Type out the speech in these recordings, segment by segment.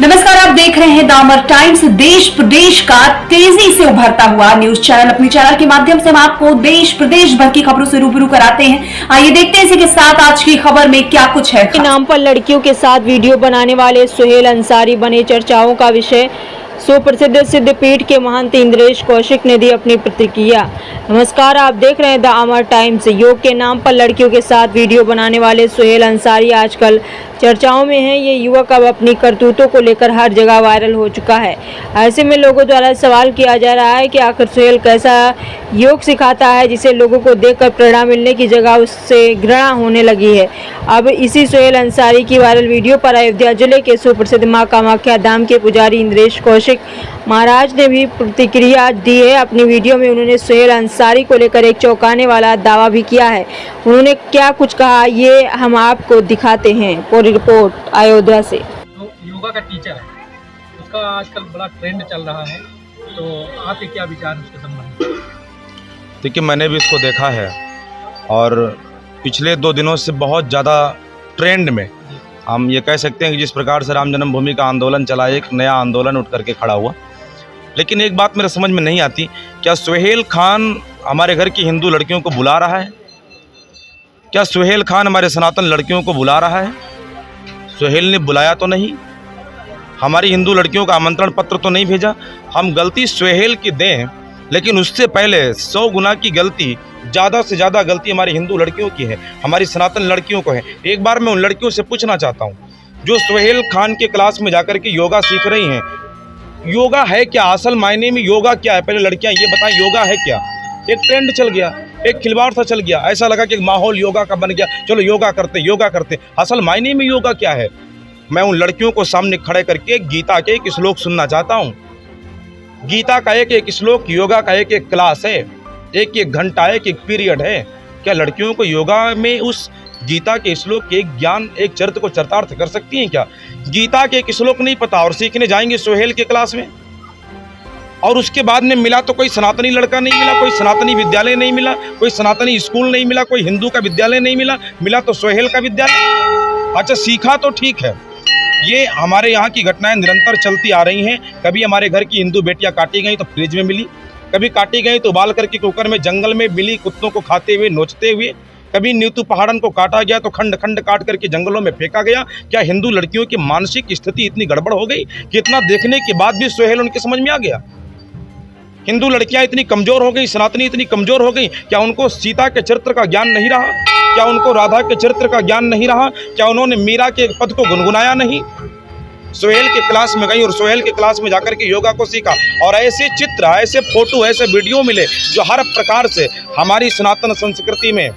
नमस्कार, आप देख रहे हैं द अमर टाइम्स। देश प्रदेश का तेजी से उभरता हुआ न्यूज चैनल। अपने चैनल के माध्यम से हम आपको देश प्रदेश भर की खबरों से रूबरू कराते हैं। आइए देखते हैं इसी के साथ आज की खबर में क्या कुछ है। के नाम पर लड़कियों के साथ वीडियो बनाने वाले सुहेल अंसारी बने चर्चाओं का विषय। सुप्रसिद्ध सिद्धपीठ के महंत इंद्रेश कौशिक ने दी अपनी प्रतिक्रिया। नमस्कार, आप देख रहे हैं द अमर टाइम्स। योग के नाम पर लड़कियों के साथ वीडियो बनाने वाले सुहेल अंसारी आजकल चर्चाओं में हैं। ये युवक अब अपनी करतूतों को लेकर हर जगह वायरल हो चुका है। ऐसे में लोगों द्वारा सवाल किया जा रहा है कि आखिर सुहेल कैसा योग सिखाता है जिसे लोगों को देखकर प्रेरणा मिलने की जगह उससे घृणा होने लगी है। अब इसी सुहेल अंसारी की वायरल वीडियो पर अयोध्या जिले के सुप्रसिद्ध मां कामाख्या धाम के पुजारी इंद्रेश कौशिक महाराज ने भी प्रतिक्रिया दी है। अपनी वीडियो में उन्होंने सुहेल अंसारी को लेकर एक चौंकाने वाला दावा भी किया है। उन्होंने क्या कुछ कहा, ये हम आपको दिखाते हैं। पूरी रिपोर्ट अयोध्या से। जो योगा का टीचर है उसका आजकल बड़ा ट्रेंड चल रहा है, तो आपके क्या विचार उसके संबंध में? देखिए, मैंने भी इसको देखा है और पिछले 2 दिनों से बहुत ज़्यादा ट्रेंड में हम ये कह सकते हैं कि जिस प्रकार से राम जन्मभूमि का आंदोलन चला, एक नया आंदोलन उठ करके खड़ा हुआ। लेकिन एक बात मेरे समझ में नहीं आती, क्या सुहेल खान हमारे घर की हिंदू लड़कियों को बुला रहा है? क्या सुहेल खान हमारे सनातन लड़कियों को बुला रहा है? सुहेल ने बुलाया तो नहीं, हमारी हिंदू लड़कियों का आमंत्रण पत्र तो नहीं भेजा। हम गलती सुहेल की दें, लेकिन उससे पहले 100 गुना की गलती, ज़्यादा से ज़्यादा गलती हमारी हिंदू लड़कियों की है, हमारी सनातन लड़कियों को है। एक बार मैं उन लड़कियों से पूछना चाहता हूँ जो सुहेल खान के क्लास में जाकर के योगा सीख रही हैं, योगा है क्या? असल मायने में योगा क्या है? पहले लड़कियाँ ये बताएं, योगा है क्या? एक ट्रेंड चल गया, एक खिलवाड़ सा चल गया, ऐसा लगा कि एक माहौल योगा का बन गया, चलो योगा करते। असल मायने में योगा क्या है? मैं उन लड़कियों को सामने खड़े करके गीता के एक श्लोक सुनना चाहता हूँ। गीता का एक श्लोक, योगा का एक क्लास है, एक घंटा है, एक पीरियड है। क्या लड़कियों को योगा में उस गीता के श्लोक के ज्ञान, एक चरित्र को चरितार्थ कर सकती हैं क्या? गीता के एक श्लोक नहीं पता और सीखने जाएंगे सुहेल के क्लास में, और उसके बाद में मिला तो कोई सनातनी लड़का नहीं मिला, कोई सनातनी विद्यालय नहीं मिला, कोई सनातनी स्कूल नहीं मिला, कोई हिंदू का विद्यालय नहीं मिला तो सुहेल का विद्यालय। अच्छा, सीखा तो ठीक है। ये हमारे यहाँ की घटनाएं निरंतर चलती आ रही हैं। कभी हमारे घर की हिंदू बेटियां काटी गई तो फ्रिज में मिली, कभी काटी गई तो उबाल करके कुकर में जंगल में मिली, कुत्तों को खाते हुए, नोचते हुए। कभी नीतू पहाड़न को काटा गया तो खंड खंड काट करके जंगलों में फेंका गया। क्या हिंदू लड़कियों की मानसिक स्थिति इतनी गड़बड़ हो गई कि इतना देखने के बाद भी सुहेल उनके समझ में आ गया? हिंदू लड़कियां इतनी कमजोर हो गई, सनातनी इतनी कमजोर हो गई, क्या उनको सीता के चरित्र का ज्ञान नहीं रहा? क्या उनको राधा के चरित्र का ज्ञान नहीं रहा? क्या उन्होंने मीरा के पद को गुनगुनाया नहीं? सुहेल के क्लास में गई और सुहेल के क्लास में जाकर के योगा को सीखा, और ऐसे चित्र, ऐसे फोटो, ऐसे वीडियो मिले जो हर प्रकार से हमारी सनातन संस्कृति में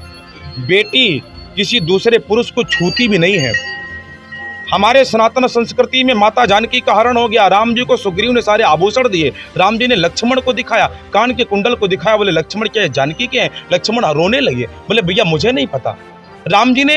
बेटी किसी दूसरे पुरुष को छूती भी नहीं है। हमारे सनातन संस्कृति में माता जानकी का हरण हो गया, राम जी को सुग्रीव ने सारे आभूषण दिए, राम जी ने लक्ष्मण को दिखाया, कान के कुंडल को दिखाया, बोले लक्ष्मण क्या है, जानकी क्या है? लक्ष्मण रोने लगे, बोले भैया मुझे नहीं पता। राम जी ने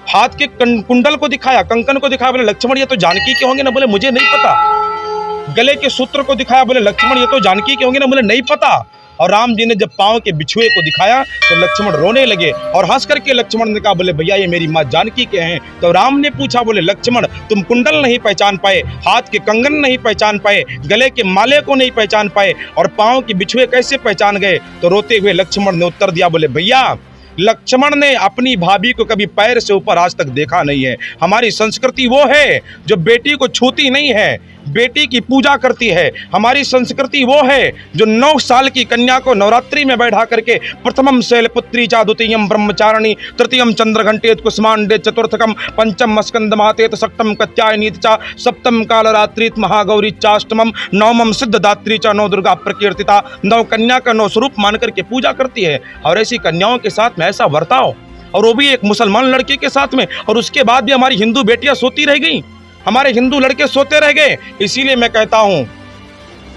हाथ के कुंडल को दिखाया, कंकन को दिखाया, बोले लक्ष्मण ये तो जानकी के होंगे ना, बोले मुझे नहीं पता। गले के सूत्र को दिखाया, बोले लक्ष्मण ये तो जानकी के होंगे ना, बोले नहीं पता। और राम जी ने जब पांव के बिछुए को दिखाया तो लक्ष्मण रोने लगे और हंस करके लक्ष्मण ने कहा, बोले भैया ये मेरी माँ जानकी के हैं। तो राम ने पूछा, बोले लक्ष्मण तुम कुंडल नहीं पहचान पाए, हाथ के कंगन नहीं पहचान पाए, गले के माले को नहीं पहचान पाए, और पांव के बिछुए कैसे पहचान गए? तो रोते हुए लक्ष्मण ने उत्तर दिया, बोले भैया लक्ष्मण ने अपनी भाभी को कभी पैर से ऊपर आज तक देखा नहीं है। हमारी संस्कृति वो है जो बेटी को छूती नहीं है, बेटी की पूजा करती है। हमारी संस्कृति वो है जो 9 साल की कन्या को नवरात्रि में बैठा करके प्रथमम शैलपुत्री चा, द्वितीयम ब्रह्मचारिणी, तृतीयम चंद्रघंटेत कुसुमांडे, चतुर्थकम पंचम स्कंदमातेत, सप्तम कत्यायनीत चा, सप्तम कालरात्रित महागौरी चाष्टमम, नवमम सिद्धदात्री चा, 9 दुर्गा प्रकीर्तिता, 9 कन्या का 9 स्वरूप मान करके पूजा करती है। और ऐसी कन्याओं के साथ में ऐसा वर्ताव, और वो भी एक मुसलमान लड़के के साथ में, और उसके बाद भी हमारी हिंदू बेटियां सोती रह गई, हमारे हिंदू लड़के सोते रह गए। इसीलिए मैं कहता हूं,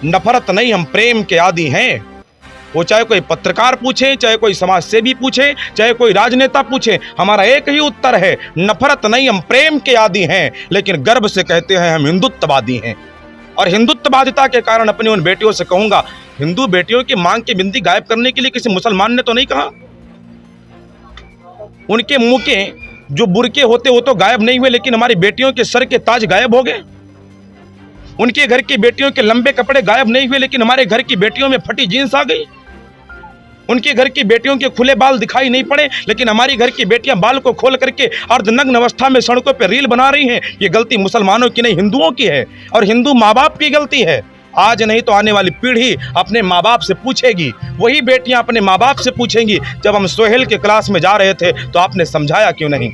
नफरत नहीं, हम प्रेम के आदी हैं। वो चाहे कोई पत्रकार पूछे, चाहे कोई समाज सेवी पूछे, चाहे कोई राजनेता पूछे, हमारा एक ही उत्तर है, नफरत नहीं, हम प्रेम के आदी हैं। लेकिन गर्व से कहते हैं हम हिंदुत्ववादी हैं, और हिंदुत्ववादिता के कारण अपनी उन बेटियों से कहूंगा, हिंदू बेटियों की मांग की बिंदी गायब करने के लिए किसी मुसलमान ने तो नहीं कहा। उनके मुंह के जो बुरके होते वो तो गायब नहीं हुए, लेकिन हमारी बेटियों के सर के ताज गायब हो गए। उनके घर की बेटियों के लंबे कपड़े गायब नहीं हुए, लेकिन हमारे घर की बेटियों में फटी जीन्स आ गई। उनके घर की बेटियों के खुले बाल दिखाई नहीं पड़े, लेकिन हमारी घर की बेटियां बाल को खोल करके अर्धनग्न अवस्था में सड़कों पर रील बना रही हैं। ये गलती मुसलमानों की नहीं, हिंदुओं की है, और हिंदू माँ बाप की गलती है। आज नहीं तो आने वाली पीढ़ी अपने माँ बाप से पूछेगी, वही बेटियां अपने माँ बाप से पूछेंगी, जब हम सोहेल के क्लास में जा रहे थे तो आपने समझाया क्यों नहीं?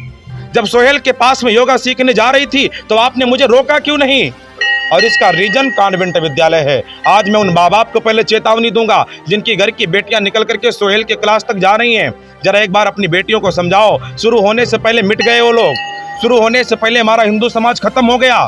जब सोहेल के पास में योगा सीखने जा रही थी तो आपने मुझे रोका क्यों नहीं? और इसका रीजन कॉन्वेंट विद्यालय है। आज मैं उन माँ बाप को पहले चेतावनी दूंगा जिनकी घर की बेटियां निकल करके सोहेल के क्लास तक जा रही हैं। जरा एक बार अपनी बेटियों को समझाओ। शुरू होने से पहले मिट गए वो लोग, शुरू होने से पहले हमारा हिंदू समाज खत्म हो गया।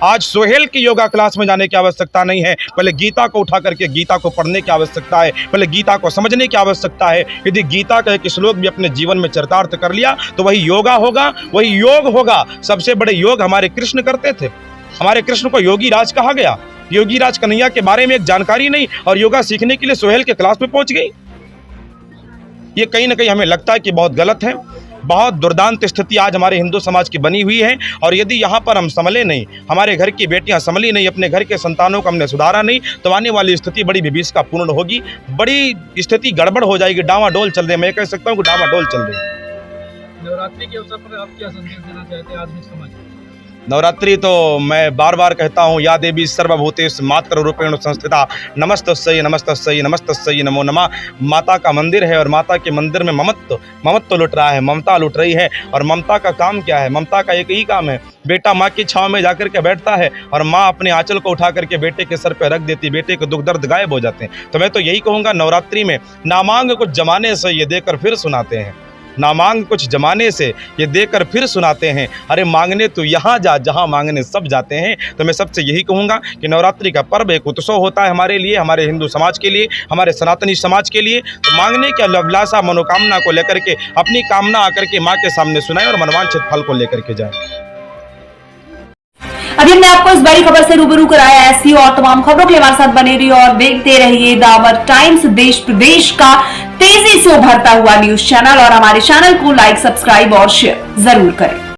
आज सोहेल की योगा क्लास में जाने की आवश्यकता नहीं है, पहले गीता को उठा करके गीता को पढ़ने की आवश्यकता है, पहले गीता को समझने की आवश्यकता है। यदि गीता का एक श्लोक भी अपने जीवन में चरितार्थ कर लिया तो वही योगा होगा, वही योग होगा। सबसे बड़े योग हमारे कृष्ण करते थे। हमारे कृष्ण को योगी राज कहा गया। योगी राज कन्हैया के बारे में एक जानकारी नहीं और योगा सीखने के लिए सोहेल के क्लास में पहुंच गई। ये कहीं ना कहीं हमें लगता है कि बहुत गलत है। बहुत दुर्दांत स्थिति आज हमारे हिंदू समाज की बनी हुई है, और यदि यहाँ पर हम संभले नहीं, हमारे घर की बेटियां संभली नहीं, अपने घर के संतानों को हमने सुधारा नहीं, तो आने वाली स्थिति बड़ी विभीषिकापूर्ण होगी, बड़ी स्थिति गड़बड़ हो जाएगी। डामाडोल चल रही है, मैं कह सकता हूँ कि डामाडोल चल रही है। नवरात्रि के अवसर पर आप क्या संदेश देना चाहते हैं आधुनिक समाज को? नवरात्रि तो मैं बार बार कहता हूँ, या देवी सर्वभूतेषु मातृरूपेण संस्थिता नमस्तस्यै नमस्तस्यै नमस्तस्यै नमो नमः। माता का मंदिर है और माता के मंदिर में ममत्व लुट रहा है, ममता लुट रही है। और ममता का काम क्या है? ममता का एक ही काम है, बेटा माँ की छाँव में जाकर के बैठता है और माँ अपने आंचल को उठा करके बेटे के सर पर रख देती, बेटे के दुख दर्द गायब हो जाते हैं। तो मैं तो यही कहूँगा, नवरात्रि में नामांग कुछ जमाने से ये देकर फिर सुनाते हैं, नामांग कुछ जमाने से ये देकर फिर सुनाते हैं। अरे मांगने तो यहाँ जा जहाँ मांगने सब जाते हैं। तो मैं सबसे यही कहूँगा कि नवरात्रि का पर्व एक उत्सव होता है हमारे लिए, हमारे हिंदू समाज के लिए, हमारे सनातनी समाज के लिए। तो मांगने की अभिलाषा मनोकामना को लेकर के, अपनी कामना आकर के माँ के सामने सुनाएं और मनवांछित फल को लेकर के जाएं। अभी हमने आपको इस बड़ी खबर से रूबरू कराया। ऐसी और तमाम खबरों के लिए हमारे साथ बने रहिए और देखते रहिए द अमर टाइम्स, देश प्रदेश का तेजी से उभरता हुआ न्यूज चैनल। और हमारे चैनल को लाइक, सब्सक्राइब और शेयर जरूर करें।